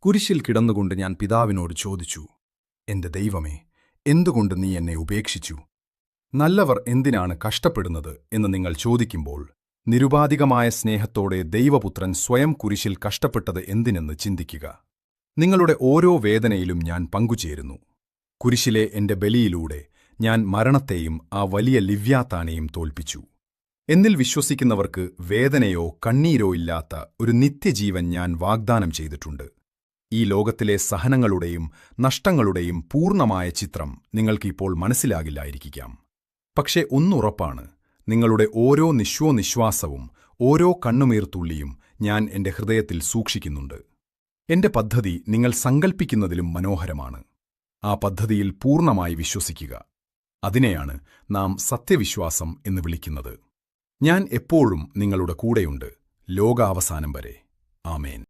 കുരിശിൽ കിടന്നുകൊണ്ട് ഞാൻ പിതാവിനോട് ചോദിച്ചു, എന്റെ ദൈവമേ, എന്തുകൊണ്ട് നീ എന്നെ ഉപേക്ഷിച്ചു? നല്ലവർ എന്തിനാണ് കഷ്ടപ്പെടുന്നത് എന്ന് നിങ്ങൾ ചോദിക്കുമ്പോൾ, നിരുപാധികമായ സ്നേഹത്തോടെ ദൈവപുത്രൻ സ്വയം കുരിശിൽ കഷ്ടപ്പെട്ടത് എന്തിനെന്ന് ചിന്തിക്കുക. നിങ്ങളുടെ ഓരോ വേദനയിലും ഞാൻ പങ്കുചേരുന്നു. കുരിശിലെ എന്റെ ബലിയിലൂടെ ഞാൻ മരണത്തെയും ആ വലിയ ലിവ്യാത്താനെയും തോൽപ്പിച്ചു. എന്നിൽ വിശ്വസിക്കുന്നവർക്ക് വേദനയോ കണ്ണീരോ ഇല്ലാത്ത ഒരു നിത്യജീവൻ ഞാൻ വാഗ്ദാനം ചെയ്തിട്ടുണ്ട്. ഈ ലോകത്തിലെ സഹനങ്ങളുടെയും നഷ്ടങ്ങളുടെയും പൂർണ്ണമായ ചിത്രം നിങ്ങൾക്കിപ്പോൾ മനസ്സിലാകില്ലായിരിക്കാം. പക്ഷേ ഒന്നുറപ്പാണ്, നിങ്ങളുടെ ഓരോ നിശ്വാസവും ഓരോ കണ്ണുനീർത്തുള്ളിയും ഞാൻ എന്റെ ഹൃദയത്തിൽ സൂക്ഷിക്കുന്നുണ്ട്. എന്റെ പദ്ധതി നിങ്ങൾ സങ്കൽപ്പിക്കുന്നതിലും മനോഹരമാണ്. ആ പദ്ധതിയിൽ പൂർണ്ണമായി വിശ്വസിക്കുക. അതിനെയാണ് നാം സത്യവിശ്വാസം എന്ന് വിളിക്കുന്നത്. ഞാൻ എപ്പോഴും നിങ്ങളുടെ കൂടെയുണ്ട്, ലോകാവസാനം വരെ. ആമേൻ.